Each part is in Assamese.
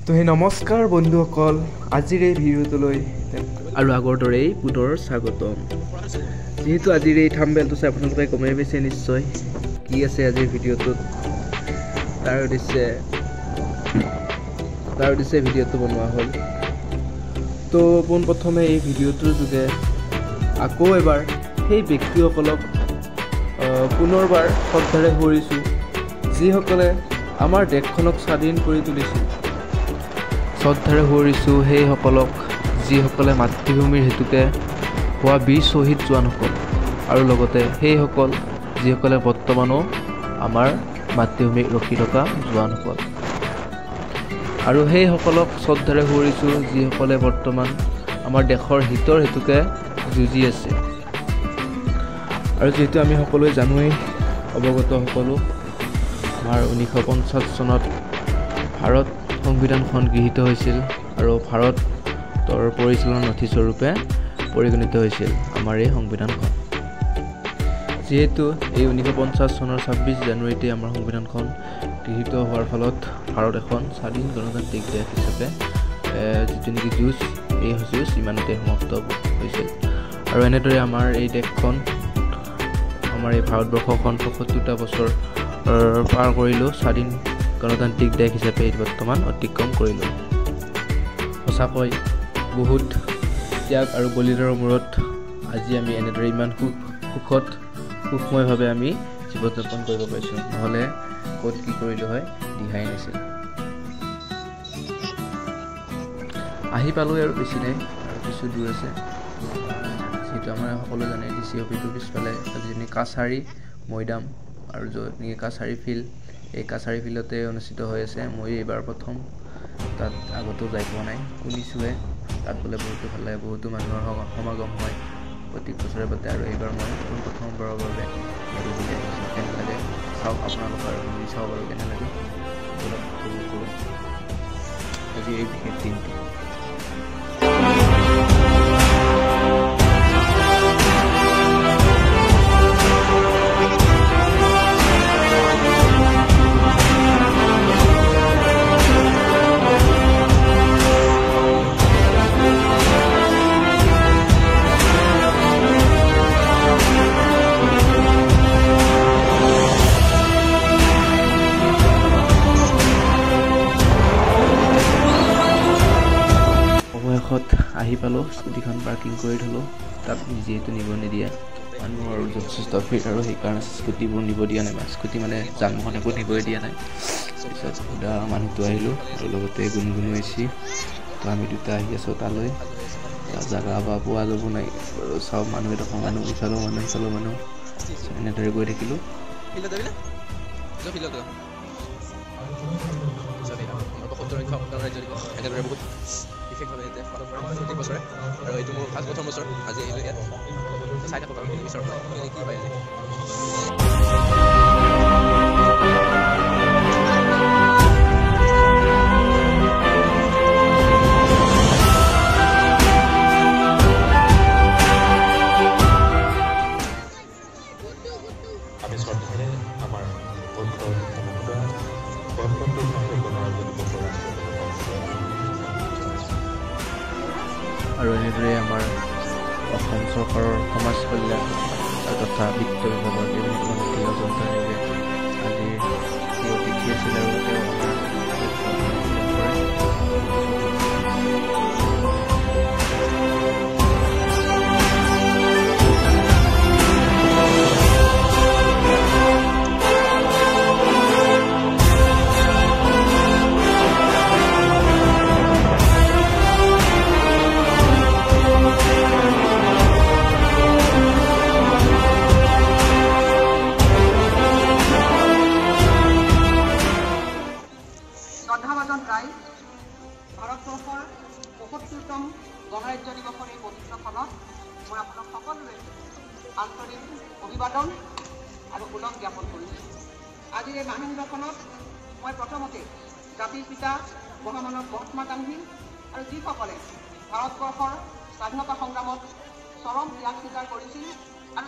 তো হে নমস্কাৰ বন্ধুসকল, আজিৰ এই ভিডিঅ'টোলৈ আৰু আগৰ দৰেই পুনৰ স্বাগতম। যিহেতু আজিৰ এই থাম্বনেইলটো চাই আপোনালোকে গমেই পাইছে নিশ্চয় কি আছে আজিৰ ভিডিঅ'টোত। তাৰ উদ্দেশ্যে ভিডিঅ'টো বনোৱা হ'ল। তো পোনপ্ৰথমে এই ভিডিঅ'টোৰ যোগে আকৌ এবাৰ সেই ব্যক্তিসকলক পুনৰবাৰ শ্ৰদ্ধাৰে সুঁৱৰিছোঁ, যিসকলে আমাৰ দেশখনক স্বাধীন কৰি তুলিছিল। শ্ৰদ্ধাৰে সুঁৱৰিছোঁ সেইসকলক যিসকলে মাতৃভূমিৰ হেতুকে হোৱা বীৰ শ্বহীদ জোৱানসকল, আৰু লগতে সেইসকল যিসকলে বৰ্তমানো আমাৰ মাতৃভূমিক ৰখি থকা জোৱানসকল, আৰু সেইসকলক শ্ৰদ্ধাৰে সুঁৱৰিছোঁ যিসকলে বৰ্তমান আমাৰ দেশৰ হিতৰ হেতুকে যুঁজি আছে। আৰু যিহেতু আমি সকলোৱে জানোৱেই, অৱগত সকলো, আমাৰ 1950 চনত ভাৰত সংবিধানখন গৃহীত হৈছিল আৰু ভাৰতৰ পৰিচালনা নথি স্বৰূপে পৰিগণিত হৈছিল আমাৰ এই সংবিধানখন। যিহেতু এই 1950 চনৰ 26 জানুৱাৰীতে আমাৰ সংবিধানখন গৃহীত হোৱাৰ ফলত ভাৰত এখন স্বাধীন গণতান্ত্ৰিক দেশ হিচাপে যিটো নেকি যুঁজ, এই যুঁজ ইমানতে সমাপ্ত হৈছিল। আৰু এনেদৰে আমাৰ এই দেশখন, আমাৰ এই ভাৰতবৰ্ষখন ৭৫টা বছৰ পাৰ কৰিলোঁ, স্বাধীন গণতান্ত্ৰিক দেশ হিচাপে বৰ্তমান অতিক্ৰম কৰিলোঁ। সঁচাকৈ বহুত ত্যাগ আৰু বলিদানৰ মূৰত আজি আমি এনেদৰে ইমান সুখময়ভাৱে আমি জীৱন যাপন কৰিব পাৰিছোঁ, নহ'লে ক'ত কি কৰিলোঁ হয় দিহাই নাছিল। আহি পালোঁ আৰু বেছি নাই, আৰু কিছু দূৰ আছে। যিহেতু আমাৰ সকলো জানে DC অফিচটোৰ পিছফালে আজি কাছাৰী মৈদাম আৰু য'ত নেকি কাছাৰী ফিল্ড, এই কাছাৰী ফিল্ডতে অনুষ্ঠিত হৈ আছে। মই এইবাৰ প্ৰথম, তাত আগতেও যাই পোৱা নাই, শুনিছোঁহে। তাত বোলে বহুতো ভাল লাগে, বহুতো মানুহৰ সমাগম হয় প্ৰত্যেক বছৰে পাতে, আৰু এইবাৰ মই প্ৰথমবাৰৰ বাবে কেনে লাগে চাওক আপোনালোকৰ, আৰু শুনি চাব পাৰোঁ কেনে লাগে আজি এই বিশেষ দিনটো। আহি পালোঁ, স্কুটিখন পাৰ্কিং কৰি থ'লোঁ। তাত যিহেতু নিব নিদিয়ে, মানুহৰ যথেষ্ট ভিৰ, আৰু সেইকাৰণে স্কুটিবোৰ নিব দিয়া নাই, বা স্কুটি মানে যান-বাহন একো নিবই দিয়া নাই। তাৰপিছত সুধা মানুহটো আহিলোঁ, আৰু লগতে গুণগুণাইছি। তো আমি দুটা আহি আছোঁ তালৈ, জেগা বা পোৱা যাব নাই বাৰু। চাওক মানুহ এডোখৰ, মানুহ ইফালেও মানুহ সিফালেও মানুহ, এনেদৰে গৈ থাকিলোঁ। বিশেষভাৱে ইয়াতে পালন কৰে প্ৰত্যেক বছৰে, আৰু এইটো মোৰ প্ৰথম বছৰ আজি আহিলোঁ ইয়াত। চাই থাকক আৰু পিছৰ পৰা কি পাই যায়। আমি শ্ৰদ্ধাৰে আমাৰ আৰু এনেদৰে আমাৰ অসম চৰকাৰৰ সমাজ কল্যাণ তথা বিত্ত বিভাগৰ মন্ত্ৰী অজন্তা নেওগে আজি যি অতিথি আছিল, আৰু তেওঁ ভাৰতবৰ্ষৰ ৭৫তম গণৰাজ্য দিৱসৰ এই পবিত্ৰ ফলত মই আপোনাক সকলোৰে আন্তৰিক অভিবাদন আৰু ওলগ জ্ঞাপন কৰিছোঁ। আজিৰ এই মানসিকখনত মই প্ৰথমতে জাতিৰ পিতা মহামানৱ মহাত্মা গান্ধী আৰু যিসকলে ভাৰতবৰ্ষৰ স্বাধীনতা সংগ্ৰামত চৰম ত্যাগ স্বীকাৰ কৰিছিল, আৰু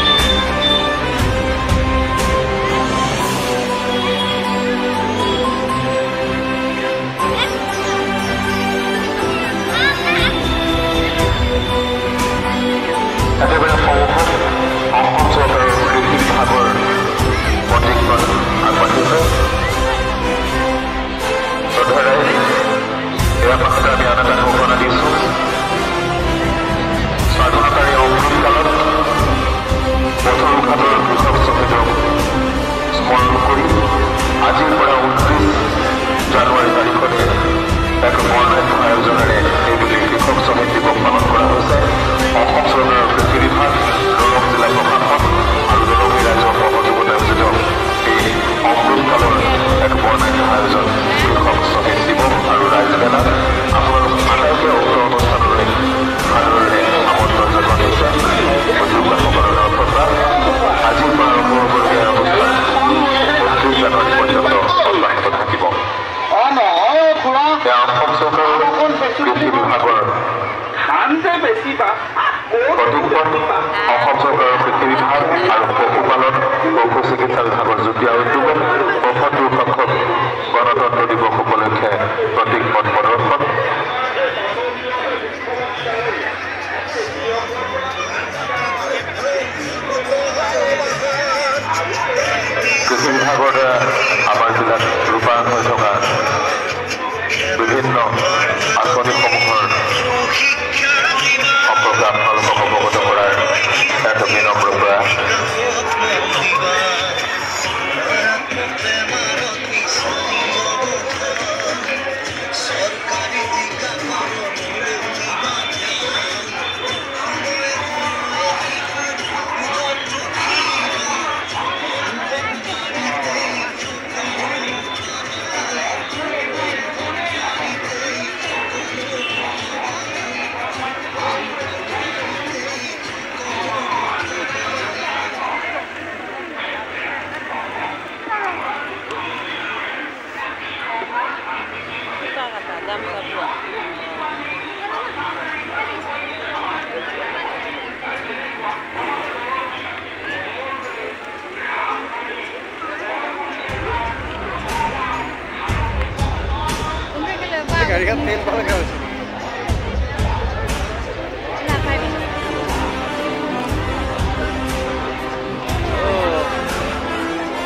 এক বৰ্ণাঢ্য আয়োজনেৰে এইবুলি কৃষক শ্ৰমিক দিৱস পালন কৰা হৈছে। অসম চৰকাৰৰ কৃষি বিভাগ, দৰং জিলা প্ৰশাসন আৰু দৰং ৰাইজৰ সহযোগত আয়োজিত এই অমৃতকালৰ এক বৰ্ণাঢ্য আয়োজন কৃষক শ্ৰমিক দিৱস আৰু ৰাইজ মেলা আপোনালোক আটাইকে উক্ত অনুষ্ঠানলৈ সাদৰেৰে আমন্ত্ৰণ জনাইছে। উদ্যোগসকলৰ তথা আজিৰ পৰা আৰম্ভ হ'বলগীয়া অনুষ্ঠান 29 জানুৱাৰী পৰ্যন্ত অব্যাহত থাকিব। অসম চৰকাৰৰ কৃষি বিভাগৰ অসম চৰকাৰৰ কৃষি বিভাগ আৰু পশুপালন পশু চিকিৎসা বিভাগৰ যুটীয়া উদ্যোগত ৭৫ সংখ্যক গণতন্ত্ৰ দিৱস উপলক্ষে প্ৰতীক পথ প্ৰদৰ্শন। কৃষি বিভাগৰ দ্বাৰা আমাৰ জিলাত ৰূপায়ণ হৈ থকা বিভিন্ন আঁচনিসমূহৰ সম্পৰ্কে আপোনালোকক অৱগত কৰাৰ এক বিনম্ৰ প্ৰয়াস। গাড়ীখন তেল পালে গৈছে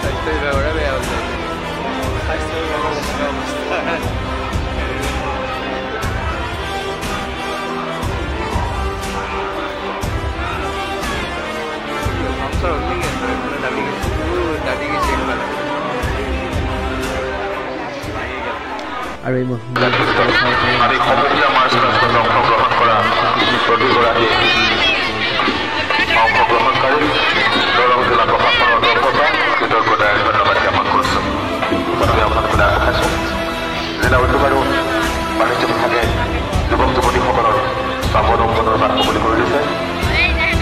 স্বাস্থ্য বিভাগৰে বেয়া হৈছে স্বাস্থ্য বিভাগৰ অৱস্থা আৰু এই আমি সমুদ্ৰ মাৰ্চ ৰাষ্ট্ৰত অংশগ্ৰহণ কৰা প্ৰতিগৰাকী অংশগ্ৰহণকাৰী দৰং জিলা প্ৰশাসনৰ তৰফৰ কৃতজ্ঞতাৰে ধন্যবাদ জ্ঞাপন কৰিছোঁ। প্ৰথমে আপোনালোকে দেখাইছোঁ জিলা উদ্যোগ আৰু বাণিজ্য বিভাগে যুৱক যুৱতীসকলৰ স্বাৱলম্বনৰ বাট মুকলি কৰি দিছে।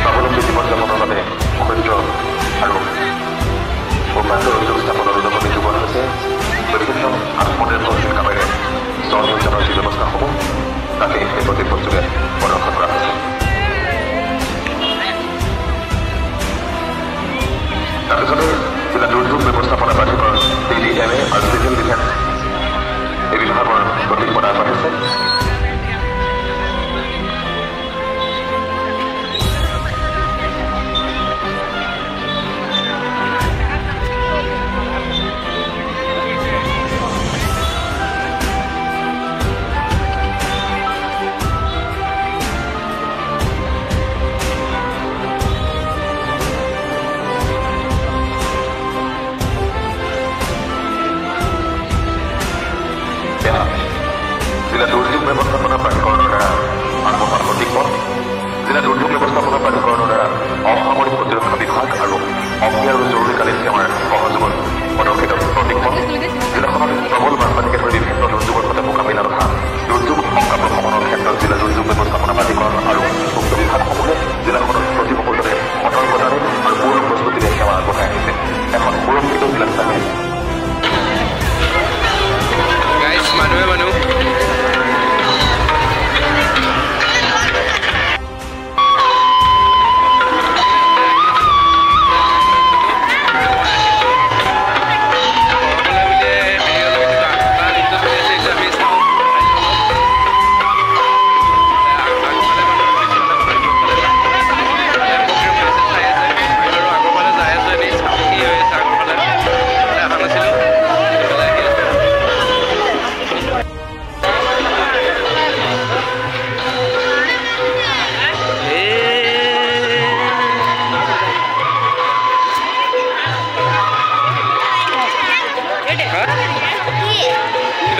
স্বাৱলম্বী জীৱন যাপনৰ বাবে ক্ষুদ্ৰ আৰু উপান্তৰ উদ্যোগ স্থাপনৰ উদগনি যোগোৱা হৈছে। বিভিন্ন আত্মনিৰ্ভৰশীল কামেৰে স্বনিয়োজনৰ যি ব্যৱস্থাসমূহ তাকে এই প্ৰতিপদযোগে প্ৰদৰ্শন কৰা হৈছে। তাৰপিছতে জিলা দুৰ্যোগ ব্যৱস্থাপনা প্ৰাধিকৰণ DDMA আৰু চিভিল ডিফেন্স এই বিভাগৰ প্ৰতীক প্ৰদান কৰিছে। জিলা দুৰ্যোগ ব্যৱস্থাপনা প্ৰাধিকৰণৰ দ্বাৰা আগবঢ়োৱা প্ৰতীকপথ জিলা দুৰ্যোগ ব্যৱস্থাপনা প্ৰাধিকৰণৰ দ্বাৰা অসামৰিক প্ৰতিৰক্ষা বিভাগ আৰু অগ্নি আৰু জৰুৰীকালীন সেৱাৰ সহযোগত প্ৰদৰ্শিত প্ৰতীকপথ জিলাখনত প্ৰবল বানপানীকে ধৰি বিভিন্ন দুৰ্যোগৰ সৈতে মোকাবিলা তথা দুৰ্যোগ সংক্ৰামক প্ৰশমনৰ ক্ষেত্ৰত জিলা দুৰ্যোগ ব্যৱস্থাপনা প্ৰাধিকৰণ আৰু উক্ত বিভাগসমূহে জিলাখনত প্ৰতি মুহূৰ্ততে সতৰ্কতাৰে আৰু পূৰ্ণ প্ৰস্তুতিৰে সেৱা আগবঢ়াই আহিছে। এখন সুৰক্ষিত জিলা হিচাপে মানুহ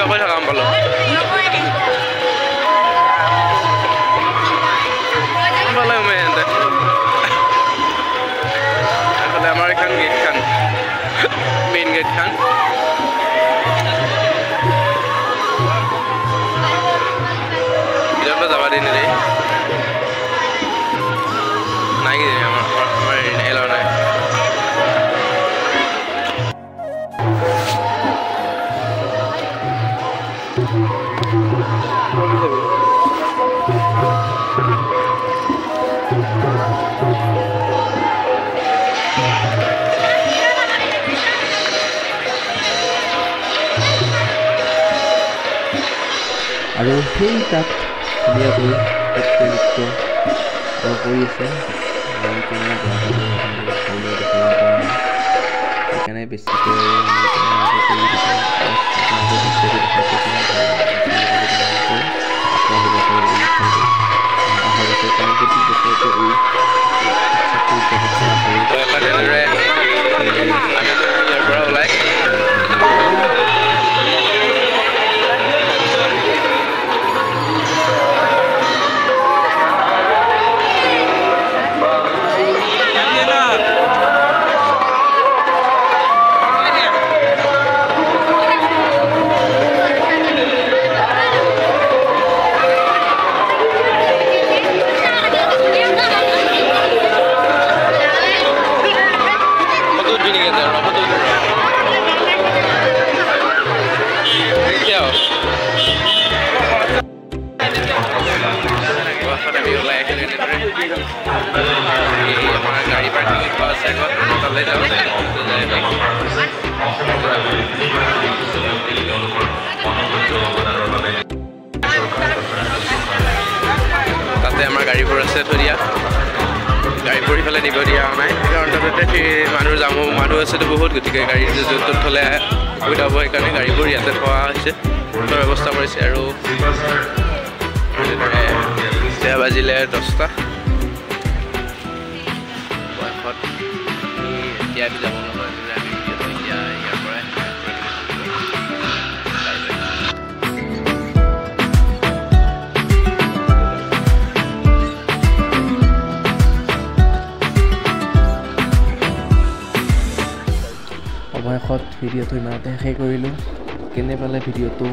কৈ থকা পালো নাই আমাৰ এলাও নাই আৰু সেই তাত ধুনীয়াকৈ নৃত্য কৰি আছে সেইকাৰণে বেছিকৈ ওলাই গাড়ী পাৰ্কিং আছে তালৈ যাওঁ তাতে আমাৰ গাড়ীবোৰ আছে থৈ দিয়া গাড়ীবোৰ ইফালে নিব দিয়া নাই কাৰণ তাতে মানুহ আছেতো বহুত গতিকে গাড়ী য'ত ত'ত থ'লে সুবিধা হ'ব সেইকাৰণে গাড়ীবোৰ ইয়াতে থোৱা হৈছে ব্যৱস্থা কৰিছে আৰু এতিয়া বাজিলে 10টা এতিয়া আমি যাব নহয় আমি এতিয়া ইয়াৰ পৰাই অৱশেষত ভিডিঅ'টো ইমানতে শেষ কৰিলোঁ কেনে পালে ভিডিঅ'টো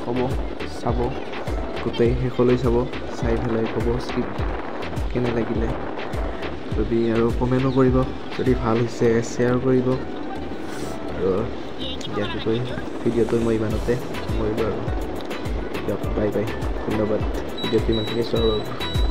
ক'ব চাব গোটেই শেষলৈ চাব চাই পেলাই ক'ব স্ক্ৰিপ্ট কেনে লাগিলে যদি আৰু কমেণ্টো কৰিব যদি ভাল হৈছে শ্বেয়াৰ কৰিব আৰু ইয়াতে কৈ ভিডিঅ'টো মই ইমানতে সামৰিলোঁ আৰু দিয়ক বাই বাই ধন্যবাদ ভিডিঅ'টো ইমানখিনি চোৱাৰ বাবে